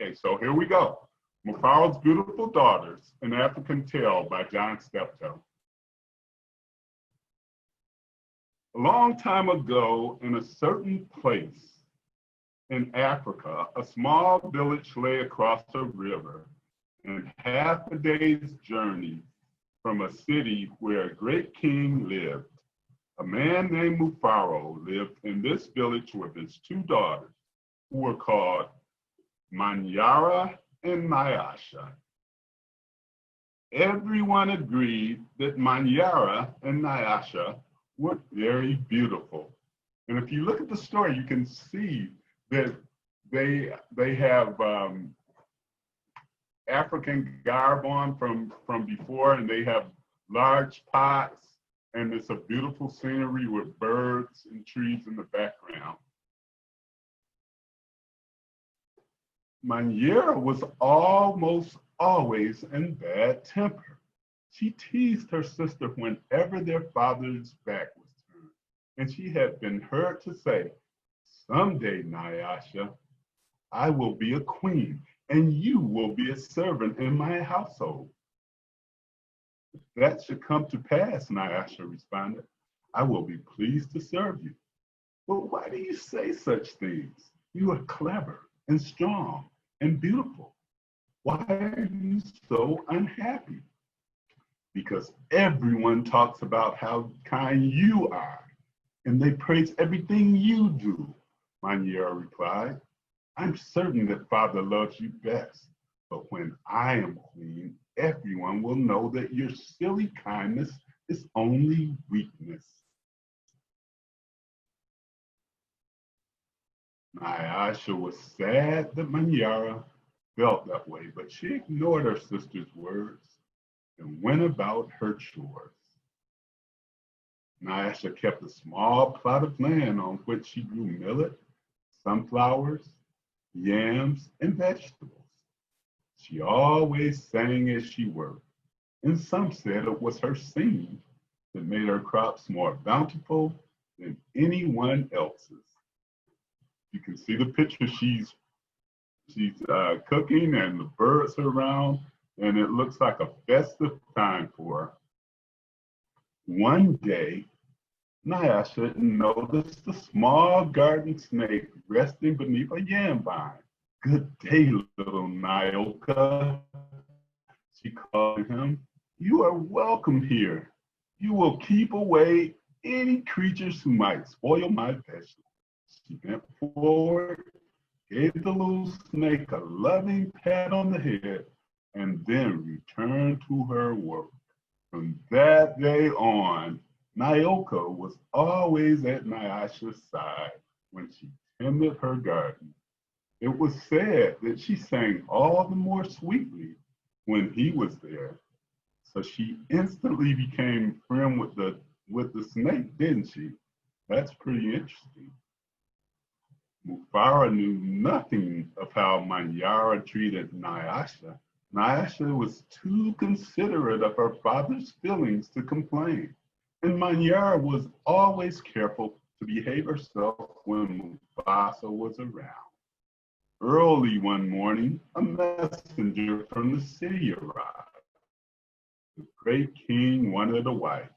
Okay, so here we go. Mufaro's Beautiful Daughters, An African Tale by John Steptoe. A long time ago, in a certain place in Africa, a small village lay across a river and half a day's journey from a city where a great king lived. A man named Mufaro lived in this village with his two daughters, who were called Manyara and Nyasha. Everyone agreed that Manyara and Nyasha were very beautiful. And if you look at the story, you can see that they have African garb on from before, and they have large pots, and it's a beautiful scenery with birds and trees in the background. Manyara was almost always in bad temper. She teased her sister whenever their father's back was turned, and she had been heard to say, "Someday, Nyasha, I will be a queen, and you will be a servant in my household." "If that should come to pass," Nyasha responded, "I will be pleased to serve you." "But why do you say such things? You are clever and strong and beautiful. Why are you so unhappy?" "Because everyone talks about how kind you are, and they praise everything you do," Manyara replied. "I'm certain that Father loves you best, but when I am queen, everyone will know that your silly kindness is only weakness." Nyasha was sad that Manyara felt that way, but she ignored her sister's words and went about her chores. Nyasha kept a small plot of land on which she grew millet, sunflowers, yams, and vegetables. She always sang as she worked, and some said it was her singing that made her crops more bountiful than anyone else's. You can see the picture. She's cooking, and the birds are around, and it looks like a festive time for her. One day, Nyasha noticed a small garden snake resting beneath a yam vine. "Good day, little Nyoka," she called him. "You are welcome here. You will keep away any creatures who might spoil my vegetables." She bent forward, gave the little snake a loving pat on the head, and then returned to her work. From that day on, Nyoka was always at Nyasha's side when she tended her garden. It was said that she sang all the more sweetly when he was there. So she instantly became friend with the snake, didn't she? That's pretty interesting. Mufaro knew nothing of how Manyara treated Nyasha. Nyasha was too considerate of her father's feelings to complain, and Manyara was always careful to behave herself when Mufasa was around. Early one morning, a messenger from the city arrived. The great king wanted a wife.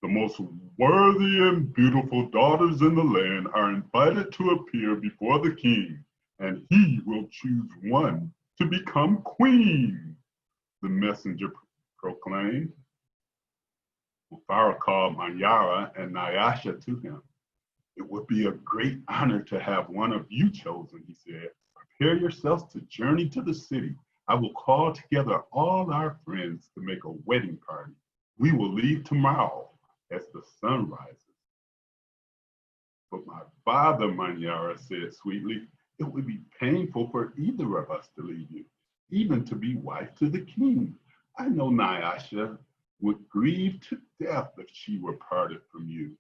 "The most worthy and beautiful daughters in the land are invited to appear before the king, and he will choose one to become queen," the messenger proclaimed. Mufaro called Manyara and Nyasha to him. "It would be a great honor to have one of you chosen," he said. "Prepare yourselves to journey to the city. I will call together all our friends to make a wedding party. We will leave tomorrow as the sun rises." "But my father," Manyara said sweetly, "it would be painful for either of us to leave you, even to be wife to the king. I know Nyasha would grieve to death if she were parted from you.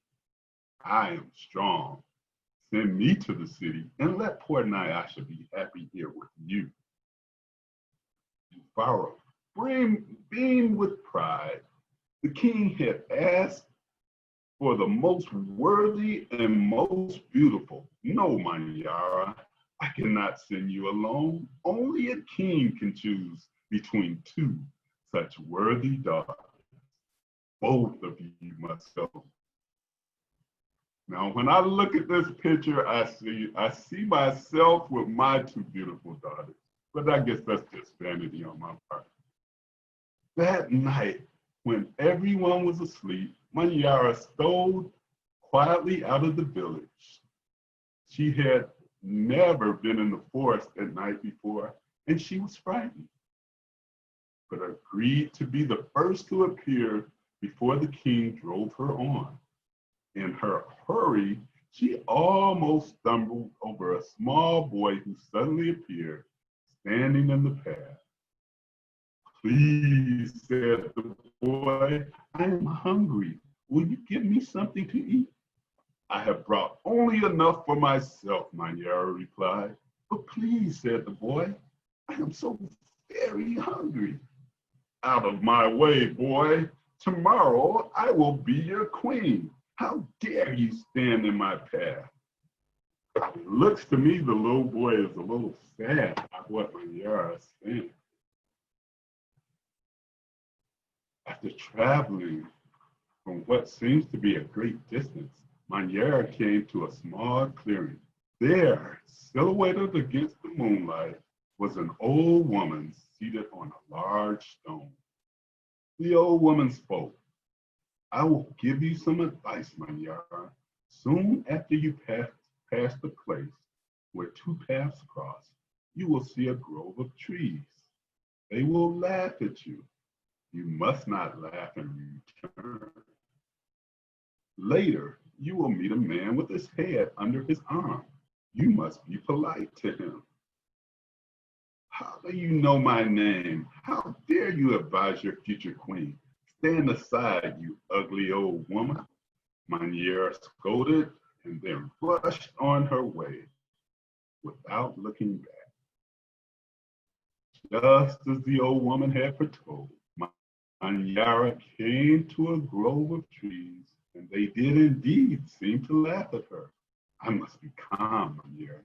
I am strong. Send me to the city and let poor Nyasha be happy here with you." Mufaro beamed with pride. The king had asked for the most worthy and most beautiful. "No, Manyara, I cannot send you alone. Only a king can choose between two such worthy daughters. Both of you must go. Now, when I look at this picture, I see myself with my two beautiful daughters. But I guess that's just vanity on my part. That night, when everyone was asleep, Manyara stole quietly out of the village. She had never been in the forest at night before, and she was frightened, but agreed to be the first to appear before the king drove her on. In her hurry, she almost stumbled over a small boy who suddenly appeared, standing in the path. Please, said the boy, I am hungry. Will you give me something to eat? I have brought only enough for myself, Manyara replied. But please, said the boy, I am so very hungry. Out of my way, boy. Tomorrow I will be your queen. How dare you stand in my path? It looks to me the little boy is a little sad about what Manyara is saying. After traveling from what seems to be a great distance, Manyara came to a small clearing. There, silhouetted against the moonlight, was an old woman seated on a large stone. The old woman spoke. I will give you some advice, Manyara. Soon after you pass the place where two paths cross, you will see a grove of trees. They will laugh at you. You must not laugh in return. Later, you will meet a man with his head under his arm. You must be polite to him. How do you know my name? How dare you advise your future queen? Stand aside, you ugly old woman. Manyara scolded and then rushed on her way without looking back. Just as the old woman had foretold, Manyara came to a grove of trees, and they did indeed seem to laugh at her. I must be calm, Manyara.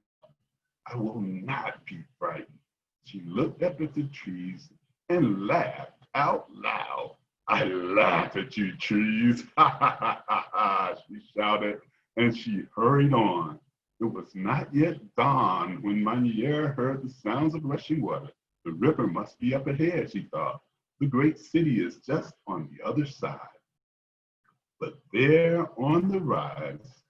I will not be frightened. She looked up at the trees and laughed out loud. I laugh at you, trees. Ha ha ha ha ha, she shouted, and she hurried on. It was not yet dawn when Manyara heard the sounds of rushing water. The river must be up ahead, she thought. The great city is just on the other side. But there on the rise,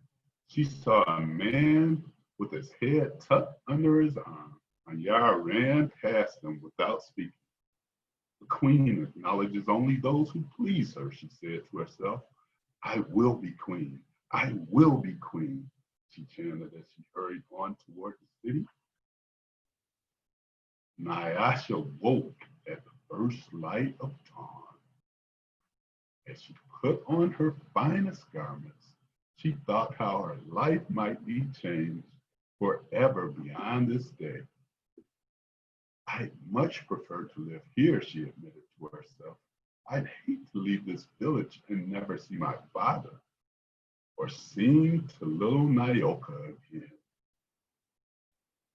she saw a man with his head tucked under his arm. Manyara ran past him without speaking. The queen acknowledges only those who please her, she said to herself. I will be queen. I will be queen, she chanted as she hurried on toward the city. Nyasha woke at the first light of dawn. As she put on her finest garments, she thought how her life might be changed forever beyond this day. I'd much prefer to live here, she admitted to herself. I'd hate to leave this village and never see my father or sing to little Nyoka again.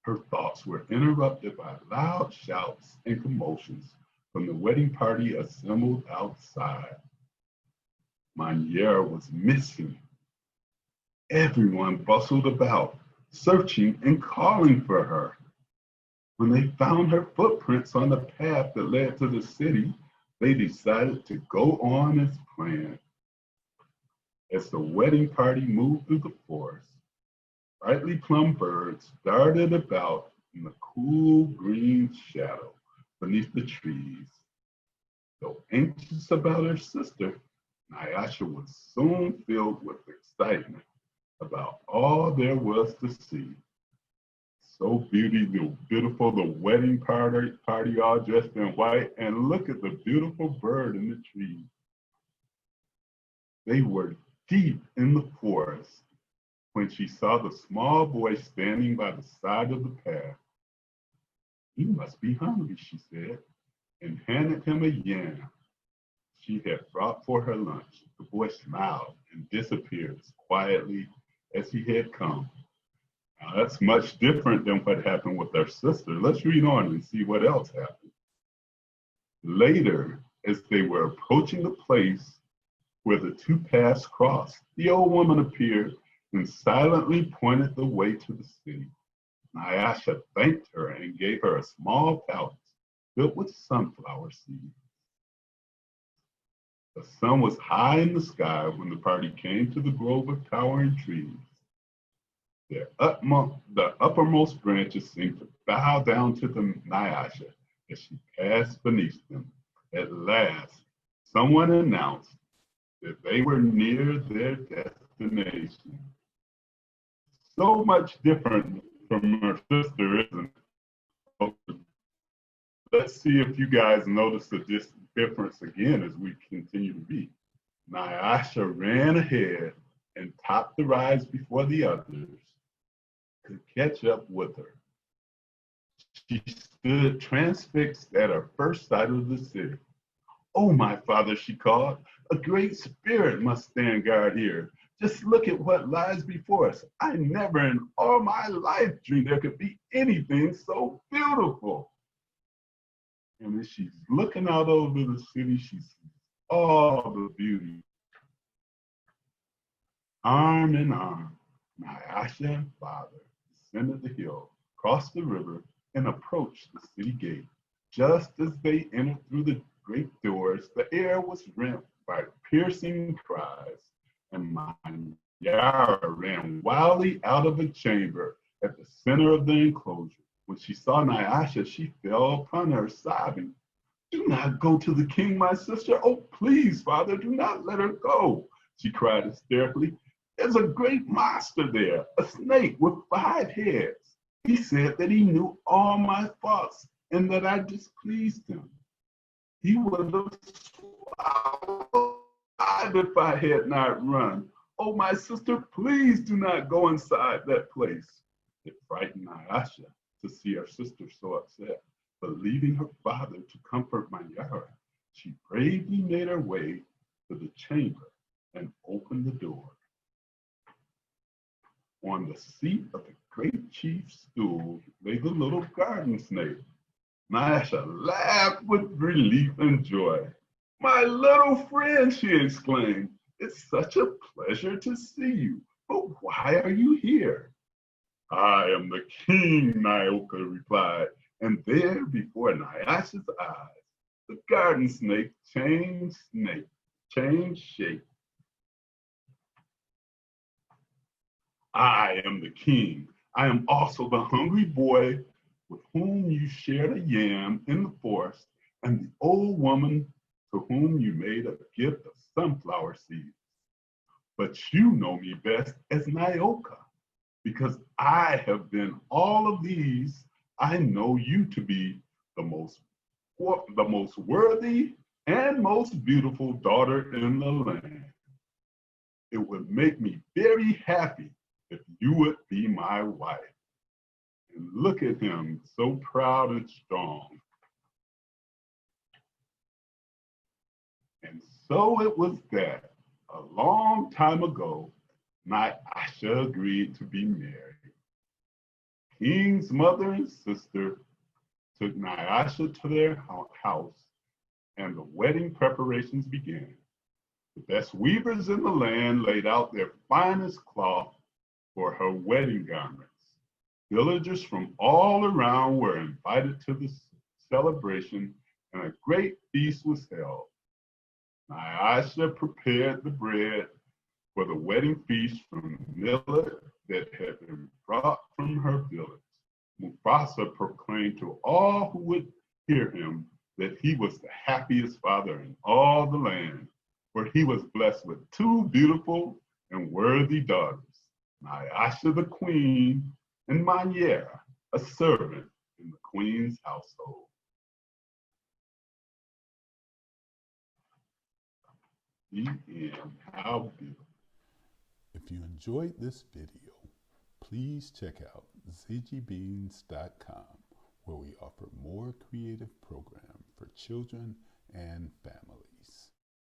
Her thoughts were interrupted by loud shouts and commotions from the wedding party assembled outside. Manyara was missing. Everyone bustled about, searching and calling for her. When they found her footprints on the path that led to the city, they decided to go on as planned. As the wedding party moved through the forest, brightly plumed birds darted about in the cool green shadow beneath the trees. Though anxious about her sister, Nyasha was soon filled with excitement about all there was to see. So beautiful, the wedding party all dressed in white, and look at the beautiful bird in the tree. They were deep in the forest when she saw the small boy standing by the side of the path. He must be hungry, she said, and handed him a yam she had brought for her lunch. The boy smiled and disappeared as quietly as he had come. Now, that's much different than what happened with their sister. Let's read on and see what else happened. Later, as they were approaching the place where the two paths crossed, the old woman appeared and silently pointed the way to the city. Nyasha thanked her and gave her a small pouch filled with sunflower seeds. The sun was high in the sky when the party came to the grove of towering trees. The uppermost branches seemed to bow down to the Nyasha as she passed beneath them. At last, someone announced that they were near their destination. So much different from her sister, isn't it? Let's see if you guys notice the difference again as we continue to be. Nyasha ran ahead and topped the rise before the others could catch up with her. She stood transfixed at her first sight of the city. "Oh, my father," she called, "a great spirit must stand guard here. Just look at what lies before us. I never in all my life dreamed there could be anything so beautiful." And as she's looking out over the city, she sees all the beauty. Arm in arm, Nyasha and father descended the hill, crossed the river, and approached the city gate. Just as they entered through the great doors, the air was rent by piercing cries, and Manyara ran wildly out of a chamber at the center of the enclosure. When she saw Nyasha, she fell upon her, sobbing. "Do not go to the king, my sister. Oh, please, father, do not let her go," she cried hysterically. "There's a great monster there, a snake with 5 heads. He said that he knew all my thoughts and that I displeased him. He would have swallowed if I had not run. Oh, my sister, please do not go inside that place." It frightened Nyasha to see her sister so upset, but leaving her father to comfort Manyara, she bravely made her way to the chamber and opened the door. On the seat of the great chief's stool lay the little garden snake. Nyasha laughed with relief and joy. "My little friend," she exclaimed, "it's such a pleasure to see you. But why are you here?" "I am the king," Nyoka replied, and there before Nyasha's eyes, the garden snake changed shape. "I am the king. I am also the hungry boy with whom you shared a yam in the forest, and the old woman to whom you made a gift of sunflower seeds. But you know me best as Nyoka. Because I have been all of these, I know you to be the most worthy and most beautiful daughter in the land. It would make me very happy if you would be my wife." And look at him, so proud and strong. And so it was that a long time ago, Nyasha agreed to be married. King's mother and sister took Nyasha to their house, and the wedding preparations began. The best weavers in the land laid out their finest cloth for her wedding garments. Villagers from all around were invited to the celebration, and a great feast was held. Nyasha prepared the bread for the wedding feast from millet that had been brought from her village. Mufaro proclaimed to all who would hear him that he was the happiest father in all the land, for he was blessed with 2 beautiful and worthy daughters, Nyasha the queen and Manyara, a servant in the queen's household. The end. How beautiful. If you enjoyed this video, please check out ziggybeans.com, where we offer more creative programs for children and families.